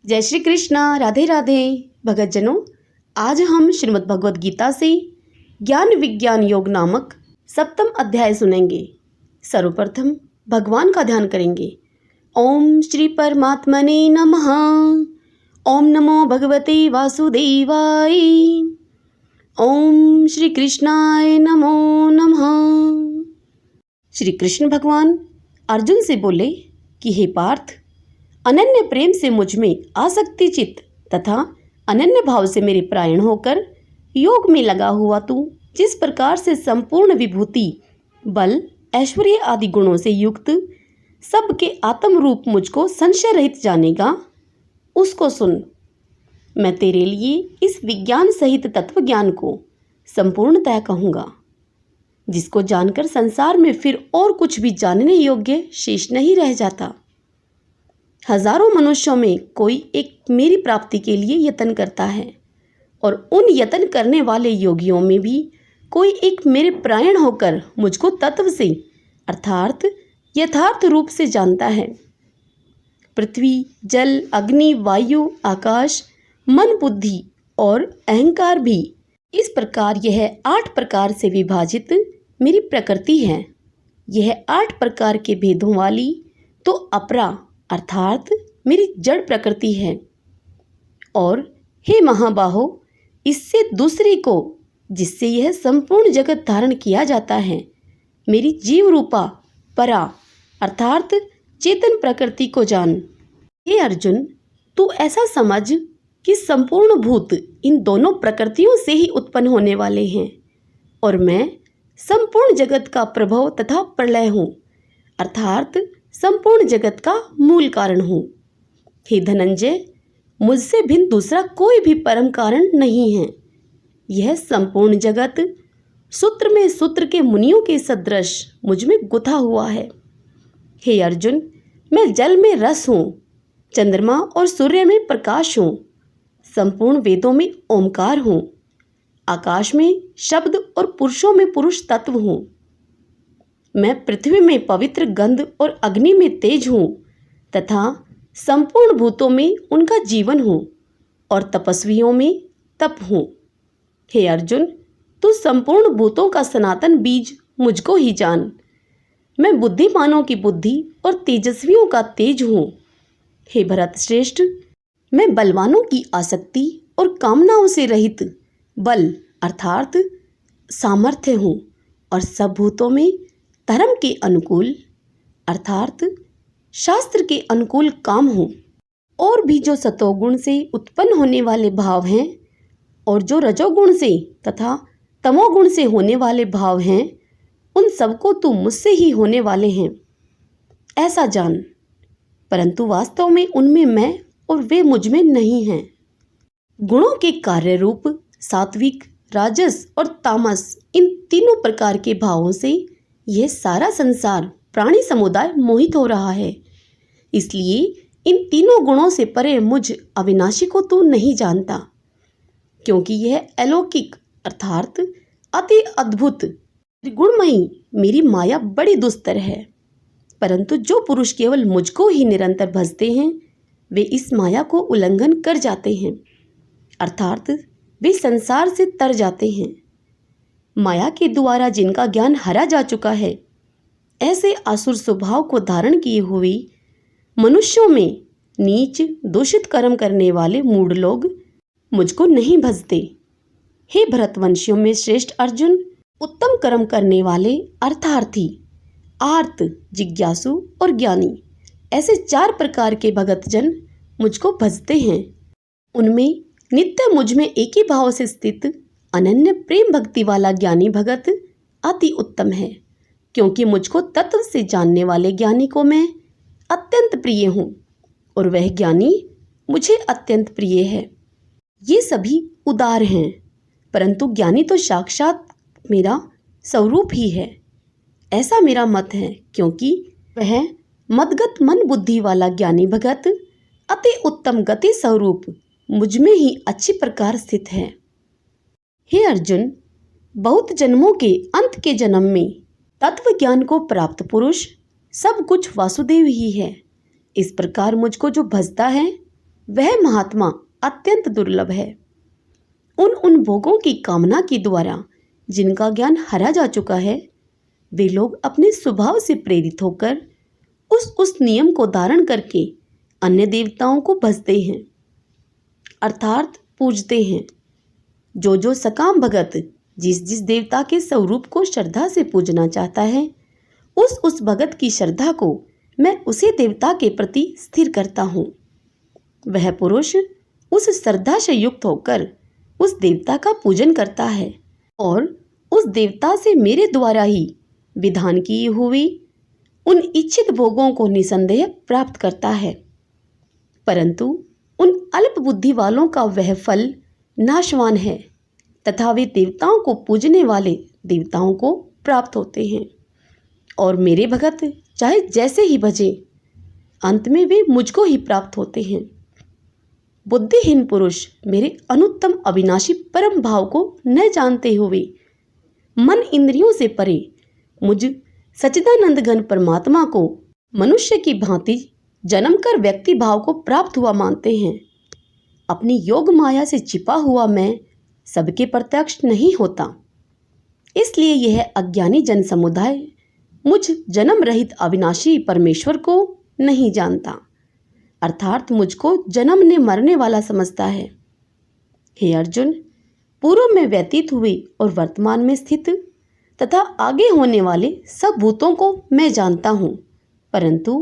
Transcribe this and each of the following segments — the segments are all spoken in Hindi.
जय श्री कृष्णा। राधे राधे भगतजनों, आज हम श्रीमद् भगवद गीता से ज्ञान विज्ञान योग नामक सप्तम अध्याय सुनेंगे। सर्वप्रथम भगवान का ध्यान करेंगे। ओम श्री परमात्मने नमः। ओम नमो भगवते वासुदेवाय। ओम श्री कृष्णाय नमो नमः। श्री कृष्ण भगवान अर्जुन से बोले कि हे पार्थ, अनन्य प्रेम से मुझ में आसक्ति चित्त तथा अनन्य भाव से मेरे परायण होकर योग में लगा हुआ तू जिस प्रकार से संपूर्ण विभूति, बल, ऐश्वर्य आदि गुणों से युक्त सबके आत्म रूप मुझको संशय रहित जानेगा, उसको सुन। मैं तेरे लिए इस विज्ञान सहित तत्व ज्ञान को संपूर्णतया कहूँगा, जिसको जानकर संसार में फिर और कुछ भी जानने योग्य शेष नहीं रह जाता। हजारों मनुष्यों में कोई एक मेरी प्राप्ति के लिए यत्न करता है, और उन यत्न करने वाले योगियों में भी कोई एक मेरे परायण होकर मुझको तत्व से अर्थात यथार्थ रूप से जानता है। पृथ्वी, जल, अग्नि, वायु, आकाश, मन, बुद्धि और अहंकार भी इस प्रकार यह 8 प्रकार से विभाजित मेरी प्रकृति है। यह 8 प्रकार के भेदों वाली तो अपरा अर्थात मेरी जड़ प्रकृति है। और हे महाबाहो, इससे दूसरी को जिससे यह संपूर्ण जगत धारण किया जाता है, मेरी जीव रूपा परा अर्थात चेतन प्रकृति को जान। हे अर्जुन, तू ऐसा समझ कि संपूर्ण भूत इन दोनों प्रकृतियों से ही उत्पन्न होने वाले हैं, और मैं संपूर्ण जगत का प्रभव तथा प्रलय हूँ अर्थात संपूर्ण जगत का मूल कारण हूँ। हे धनंजय, मुझसे भिन्न दूसरा कोई भी परम कारण नहीं है। यह संपूर्ण जगत सूत्र में सूत्र के मुनियों के सदृश मुझ में गुथा हुआ है। हे अर्जुन, मैं जल में रस हूँ, चंद्रमा और सूर्य में प्रकाश हूँ, संपूर्ण वेदों में ओमकार हूँ, आकाश में शब्द और पुरुषों में पुरुष तत्व हूँ। मैं पृथ्वी में पवित्र गंध और अग्नि में तेज हूँ तथा संपूर्ण भूतों में उनका जीवन हूँ और तपस्वियों में तप हूँ। हे अर्जुन, तू संपूर्ण भूतों का सनातन बीज मुझको ही जान। मैं बुद्धिमानों की बुद्धि और तेजस्वियों का तेज हूँ। हे भरत श्रेष्ठ, मैं बलवानों की आसक्ति और कामनाओं से रहित बल अर्थात सामर्थ्य हूँ और सब भूतों में धर्म के अनुकूल अर्थात शास्त्र के अनुकूल काम हूँ। और भी जो सतोगुण से उत्पन्न होने वाले भाव हैं और जो रजोगुण से तथा तमोगुण से होने वाले भाव हैं, उन सबको तू मुझसे ही होने वाले हैं ऐसा जान। परंतु वास्तव में उनमें मैं और वे मुझ में नहीं हैं। गुणों के कार्य रूप सात्विक, राजस और तामस, इन तीनों प्रकार के भावों से यह सारा संसार प्राणी समुदाय मोहित हो रहा है। इसलिए इन तीनों गुणों से परे मुझ अविनाशी को तू नहीं जानता, क्योंकि यह अलौकिक अर्थात अति अद्भुत त्रिगुणमयी मेरी माया बड़ी दुस्तर है। परंतु जो पुरुष केवल मुझको ही निरंतर भजते हैं, वे इस माया को उल्लंघन कर जाते हैं अर्थात वे संसार से तर जाते हैं। माया के द्वारा जिनका ज्ञान हरा जा चुका है, ऐसे आसुर स्वभाव को धारण किए हुए मनुष्यों में नीच दूषित कर्म करने वाले मूढ़ लोग मुझको नहीं भजते। हे भरतवंशियों में श्रेष्ठ अर्जुन, उत्तम कर्म करने वाले अर्थार्थी, आर्त, जिज्ञासु और ज्ञानी, ऐसे 4 प्रकार के भगतजन मुझको भजते हैं। उनमें नित्य मुझ में एक ही भाव से स्थित अनन्य प्रेम भक्ति वाला ज्ञानी भगत अति उत्तम है, क्योंकि मुझको तत्व से जानने वाले ज्ञानी को मैं अत्यंत प्रिय हूँ और वह ज्ञानी मुझे अत्यंत प्रिय है। ये सभी उदार हैं, परंतु ज्ञानी तो साक्षात मेरा स्वरूप ही है, ऐसा मेरा मत है, क्योंकि वह मदगत मन बुद्धि वाला ज्ञानी भगत अति उत्तम गति स्वरूप मुझ में ही अच्छी प्रकार स्थित है। हे अर्जुन, बहुत जन्मों के अंत के जन्म में तत्व ज्ञान को प्राप्त पुरुष सब कुछ वासुदेव ही है। इस प्रकार मुझको जो भजता है वह महात्मा अत्यंत दुर्लभ है। उन भोगों की कामना के द्वारा जिनका ज्ञान हरा जा चुका है, वे लोग अपने स्वभाव से प्रेरित होकर उस नियम को धारण करके अन्य देवताओं को भजते हैं, अर्थात पूजते हैं। जो सकाम भगत जिस देवता के स्वरूप को श्रद्धा से पूजना चाहता है, उस भगत की श्रद्धा को मैं उसी देवता के प्रति स्थिर करता हूँ। वह पुरुष उस श्रद्धा से युक्त होकर उस देवता का पूजन करता है और उस देवता से मेरे द्वारा ही विधान की हुई उन इच्छित भोगों को निसंदेह प्राप्त करता है। परंतु उन अल्प बुद्धि वालों का वह फल नाशवान है तथा वे देवताओं को पूजने वाले देवताओं को प्राप्त होते हैं और मेरे भगत चाहे जैसे ही भजे, अंत में वे मुझको ही प्राप्त होते हैं। बुद्धिहीन पुरुष मेरे अनुत्तम अविनाशी परम भाव को न जानते हुए मन इंद्रियों से परे मुझ सच्चिदानंद घन परमात्मा को मनुष्य की भांति जन्म कर व्यक्ति भाव को प्राप्त हुआ मानते हैं। अपनी योग माया से छिपा हुआ मैं सबके प्रत्यक्ष नहीं होता, इसलिए यह अज्ञानी जन समुदाय मुझ जन्म रहित अविनाशी परमेश्वर को नहीं जानता, अर्थात मुझको जन्मने मरने वाला समझता है। हे अर्जुन, पूर्व में व्यतीत हुए और वर्तमान में स्थित तथा आगे होने वाले सब भूतों को मैं जानता हूँ, परंतु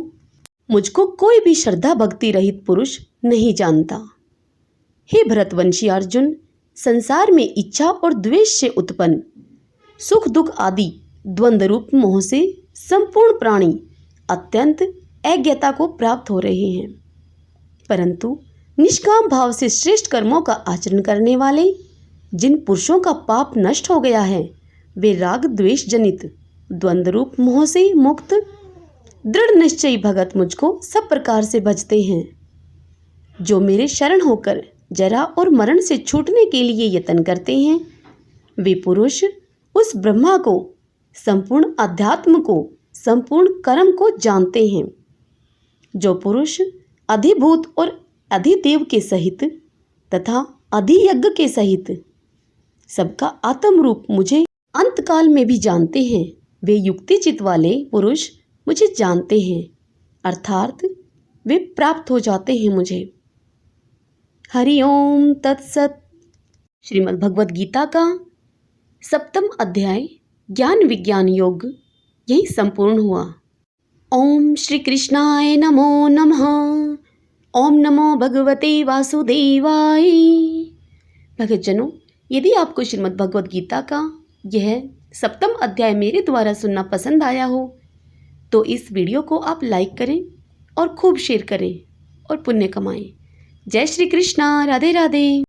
मुझको कोई भी श्रद्धा भक्ति रहित पुरुष नहीं जानता। हे भरतवंशी अर्जुन, संसार में इच्छा और द्वेष से उत्पन्न सुख दुख आदि द्वंद्व रूप मोह से संपूर्ण प्राणी अत्यंत अज्ञता को प्राप्त हो रहे हैं, परंतु निष्काम भाव से श्रेष्ठ कर्मों का आचरण करने वाले जिन पुरुषों का पाप नष्ट हो गया है, वे राग द्वेष जनित द्वंद्व रूप मोह से मुक्त दृढ़ निश्चयी भगत मुझको सब प्रकार से भजते हैं। जो मेरे शरण होकर जरा और मरण से छूटने के लिए यत्न करते हैं, वे पुरुष उस ब्रह्मा को, संपूर्ण अध्यात्म को, संपूर्ण कर्म को जानते हैं। जो पुरुष अधिभूत और अधिदेव के सहित तथा अधियज्ञ के सहित सबका आत्म रूप मुझे अंतकाल में भी जानते हैं, वे युक्ति चित वाले पुरुष मुझे जानते हैं, अर्थात वे प्राप्त हो जाते हैं मुझे। हरि ओम तत्सत। श्रीमद् भगवद गीता का 7वां अध्याय ज्ञान विज्ञान योग यही संपूर्ण हुआ। ओम श्री कृष्णाय नमो नमः। ओम नमो भगवते वासुदेवाय। भक्तजनों, यदि आपको श्रीमद् भगवद गीता का यह 7वां अध्याय मेरे द्वारा सुनना पसंद आया हो तो इस वीडियो को आप लाइक करें और खूब शेयर करें और पुण्य कमाएं। जय श्री कृष्णा। राधे राधे।